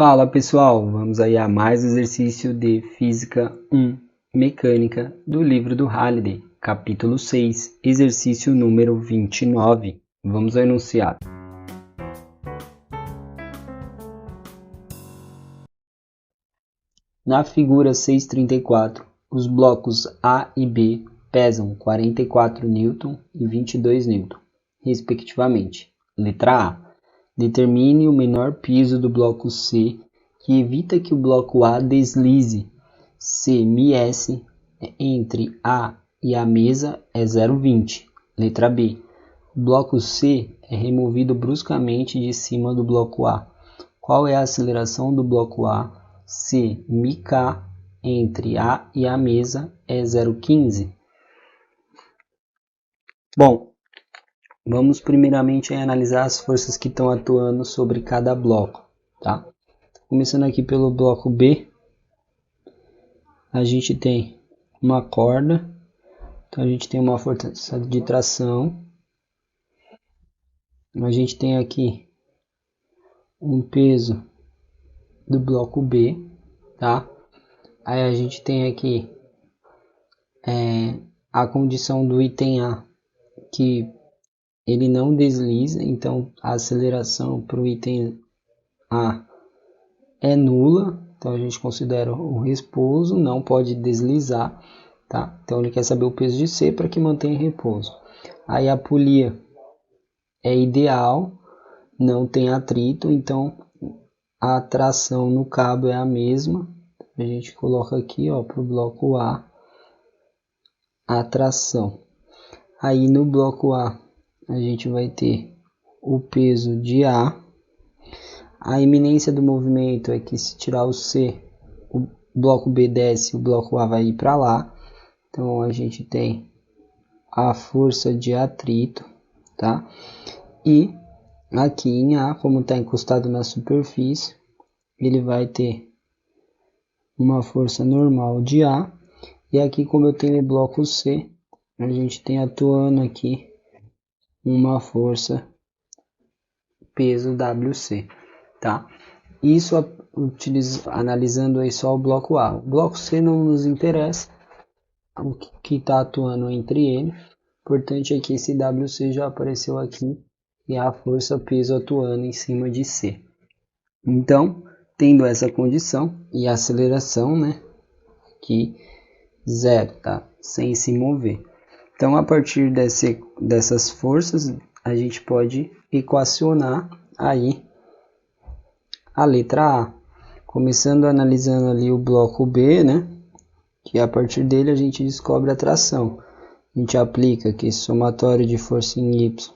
Fala pessoal, vamos aí a mais um exercício de Física 1, Mecânica, do livro do Halliday, capítulo 6, exercício número 29. Vamos ao enunciado. Na figura 6.34, os blocos A e B pesam 44 N e 22 N, respectivamente. Letra A. Determine o menor peso do bloco C que evita que o bloco A deslize. Se ms entre A e a mesa é 0,20. Letra B. O bloco C é removido bruscamente de cima do bloco A. Qual é a aceleração do bloco A? Se μk entre A e a mesa é 0,15. Bom, vamos primeiramente analisar as forças que estão atuando sobre cada bloco, tá? Começando aqui pelo bloco B, a gente tem uma corda, então a gente tem uma força de tração, a gente tem aqui um peso do bloco B, tá? Aí a gente tem aqui a condição do item A, que ele não desliza, então a aceleração para o item A é nula, então a gente considera o repouso, não pode deslizar, tá? Então ele quer saber o peso de C para que mantenha repouso. Aí a polia é ideal, não tem atrito, então a tração no cabo é a mesma. A gente coloca aqui para o bloco A a tração. Aí no bloco A a gente vai ter o peso de A. A iminência do movimento é que se tirar o C, o bloco B desce, o bloco A vai ir para lá. Então a gente tem a força de atrito, tá? E aqui em A, como está encostado na superfície, ele vai ter uma força normal de A. E aqui, como eu tenho o bloco C, a gente tem atuando aqui uma força peso WC, tá? Isso analisando aí só o bloco A. O bloco C não nos interessa, o que está atuando entre eles. O importante é que esse WC já apareceu aqui e a força peso atuando em cima de C. Então, tendo essa condição e a aceleração, né, aqui 0, tá? Sem se mover. Então, a partir dessas forças, a gente pode equacionar aí a letra A. Começando analisando ali o bloco B, né? Que a partir dele a gente descobre a tração. A gente aplica que somatório de força em Y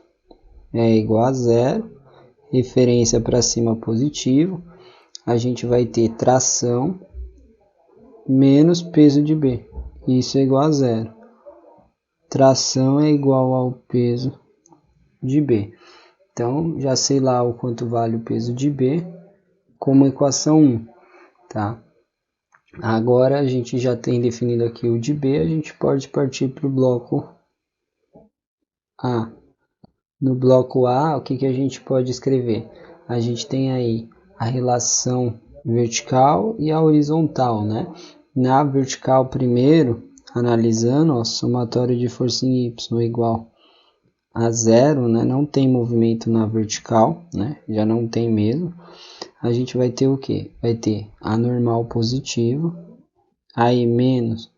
é igual a 0. Referência para cima positivo. A gente vai ter tração menos peso de B. Isso é igual a 0. Tração é igual ao peso de B. Então, já sei lá o quanto vale o peso de B como equação 1, tá? Agora, a gente já tem definido aqui o de B, a gente pode partir para o bloco A. No bloco A, o que a gente pode escrever? A gente tem aí a relação vertical e a horizontal, né? Na vertical, primeiro, analisando, somatório de força em Y igual a 0, né? Não tem movimento na vertical, né? Já não tem mesmo. A gente vai ter o que? Vai ter A normal positivo, aí menos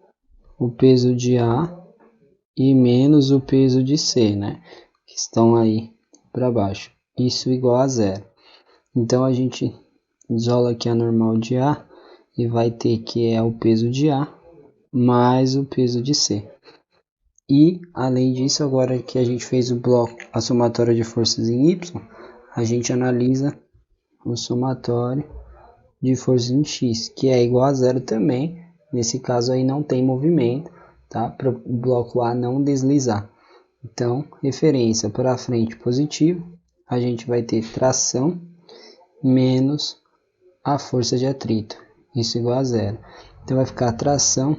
o peso de A e menos o peso de C, né? Que estão aí para baixo. Isso igual a 0. Então a gente isola aqui a normal de A e vai ter que é o peso de A mais o peso de C. E, além disso, agora que a gente fez o bloco, a somatória de forças em Y, a gente analisa o somatório de forças em X, que é igual a 0 também. Nesse caso aí não tem movimento, tá? Para o bloco A não deslizar. Então, referência para frente positivo, a gente vai ter tração menos a força de atrito. Isso igual a 0. Então, vai ficar tração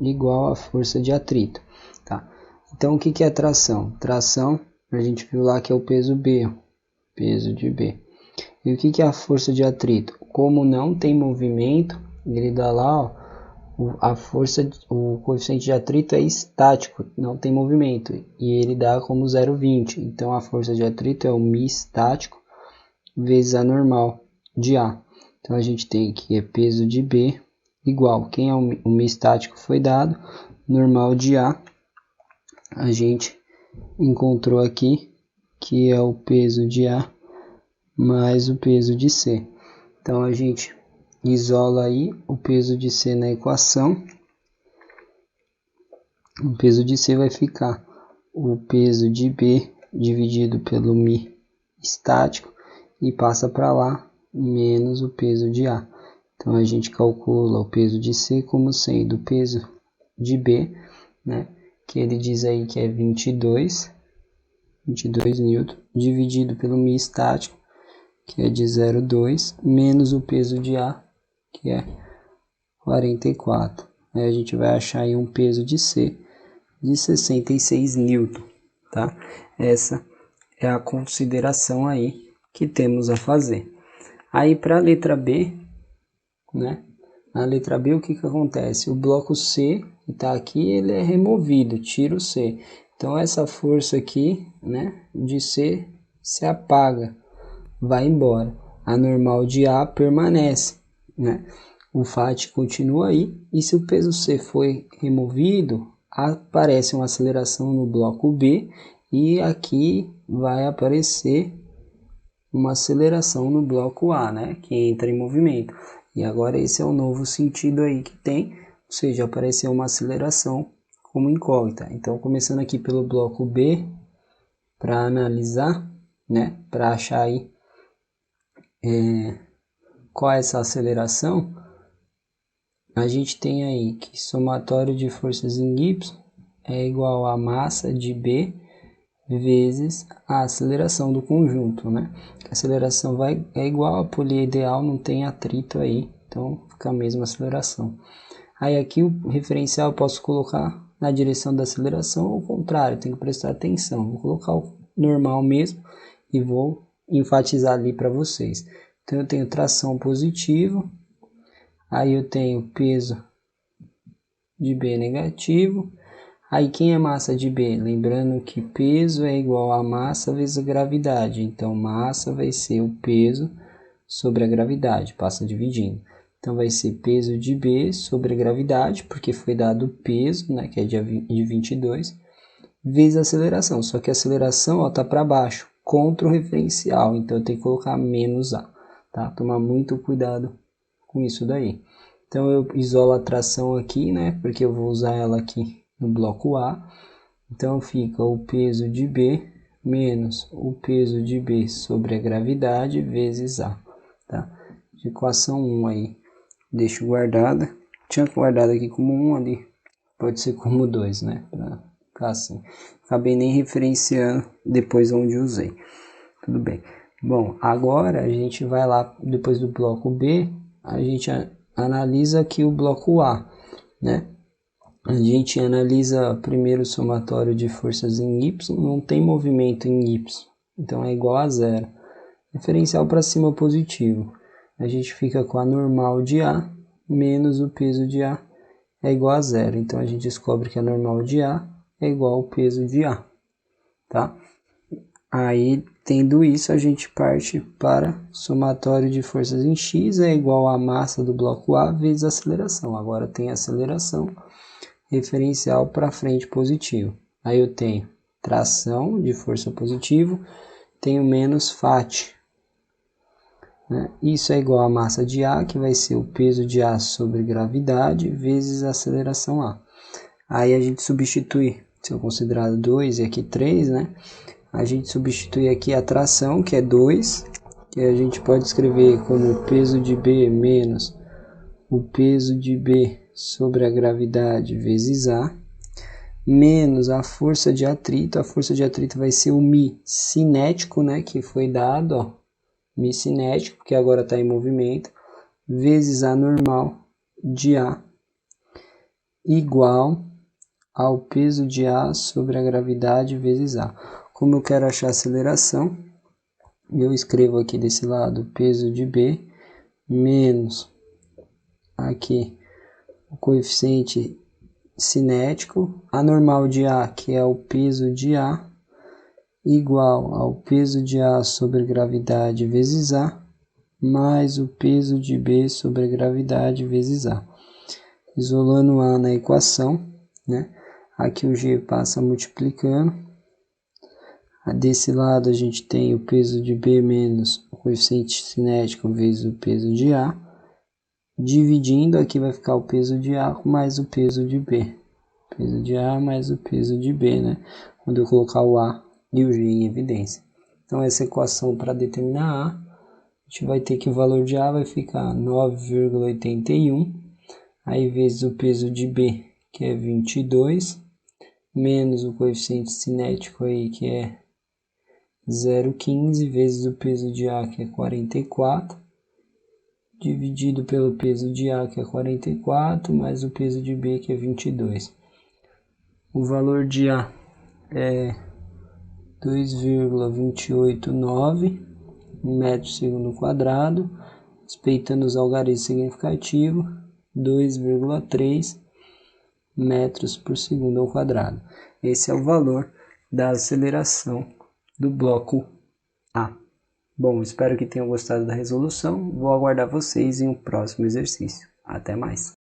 igual a força de atrito. Tá? Então, o que é tração? Tração, a gente viu lá que é o peso B, peso de B. E o que é a força de atrito? Como não tem movimento, ele dá lá, ó, a força, o coeficiente de atrito é estático, não tem movimento, e ele dá como 0,20. Então a força de atrito é o μ estático vezes a normal de A. Então a gente tem que é peso de B igual, quem é o μ estático foi dado, normal de A, a gente encontrou aqui, que é o peso de A mais o peso de C. Então a gente isola aí o peso de C na equação. O peso de C vai ficar o peso de B dividido pelo μ estático e passa para lá menos o peso de A. Então a gente calcula o peso de C como sendo o peso de B, né, que ele diz aí que é 22 Newton, dividido pelo μ estático, que é de 0,2, menos o peso de A, que é 44. Aí a gente vai achar aí um peso de C de 66 Newton, tá? Essa é a consideração aí que temos a fazer. Aí para a letra B, né? Na letra B o que acontece? O bloco C, que está aqui, ele é removido, tira o C. Então essa força aqui, né, de C se apaga, vai embora. A normal de A permanece, né? O FAT continua aí, e se o peso C foi removido, aparece uma aceleração no bloco B, e aqui vai aparecer uma aceleração no bloco A, né, que entra em movimento. E agora esse é o novo sentido aí que tem, ou seja, apareceu uma aceleração como incógnita. Então, começando aqui pelo bloco B, para analisar, né, para achar aí qual é essa aceleração, a gente tem aí que somatório de forças em Y é igual a massa de B vezes a aceleração do conjunto, né? A aceleração é igual a polia ideal, não tem atrito aí, então fica a mesma aceleração. Aí aqui o referencial eu posso colocar na direção da aceleração ou ao contrário, tem que prestar atenção. Vou colocar o normal mesmo e vou enfatizar ali para vocês. Então eu tenho tração positivo, aí eu tenho peso de B negativo. Aí quem é massa de B? Lembrando que peso é igual a massa vezes a gravidade. Então massa vai ser o peso sobre a gravidade, passa dividindo. Então vai ser peso de B sobre a gravidade, porque foi dado o peso, né, que é de 22, vezes a aceleração. Só que a aceleração está para baixo, contra o referencial. Então eu tenho que colocar menos A. Tá? Tomar muito cuidado com isso daí. Então eu isolo a tração aqui, né, porque eu vou usar ela aqui no bloco A. Então fica o peso de B menos o peso de B sobre a gravidade vezes A. Tá? Equação 1 aí, deixo guardada. Tinha guardado aqui como 1 ali, pode ser como 2, né? Pra ficar assim. Acabei nem referenciando depois onde usei. Tudo bem. Bom, agora a gente vai lá, depois do bloco B, a gente analisa aqui o bloco A, né? A gente analisa primeiro o somatório de forças em Y, não tem movimento em Y, então é igual a zero. Referencial para cima positivo. A gente fica com a normal de A menos o peso de A é igual a zero. Então a gente descobre que a normal de A é igual ao peso de A, tá? Aí, tendo isso, a gente parte para somatório de forças em X é igual a massa do bloco A vezes a aceleração. Agora tem aceleração, referencial para frente positivo. Aí eu tenho tração de força positivo, tenho menos FAT. Né? Isso é igual a massa de A, que vai ser o peso de A sobre gravidade, vezes a aceleração A. Aí a gente substitui, se eu considerar 2 e aqui 3, né? A gente substitui aqui a tração, que é 2, que a gente pode escrever como o peso de B menos o peso de B sobre a gravidade vezes A, menos a força de atrito. A força de atrito vai ser o μ cinético, né, que foi dado, ó, μ cinético, que agora está em movimento, vezes a normal de A, igual ao peso de A sobre a gravidade vezes A. Como eu quero achar a aceleração, eu escrevo aqui desse lado peso de B menos aqui o coeficiente cinético, a normal de A, que é o peso de A, igual ao peso de A sobre gravidade vezes A, mais o peso de B sobre gravidade vezes A. Isolando A na equação, né? Aqui o G passa multiplicando. Desse lado a gente tem o peso de B menos o coeficiente cinético vezes o peso de A. Dividindo, aqui vai ficar o peso de A mais o peso de B. Peso de A mais o peso de B, né? Quando eu colocar o A e o G em evidência. Então, essa equação para determinar A, a gente vai ter que o valor de A vai ficar 9,81, aí vezes o peso de B, que é 22, menos o coeficiente cinético aí, que é 0,15, vezes o peso de A, que é 44, dividido pelo peso de A, que é 44, mais o peso de B, que é 22. O valor de A é 2,289 metros segundo quadrado, respeitando os algarismos significativos, 2,3 metros por segundo ao quadrado. Esse é o valor da aceleração do bloco A. Bom, espero que tenham gostado da resolução. Vou aguardar vocês em um próximo exercício. Até mais!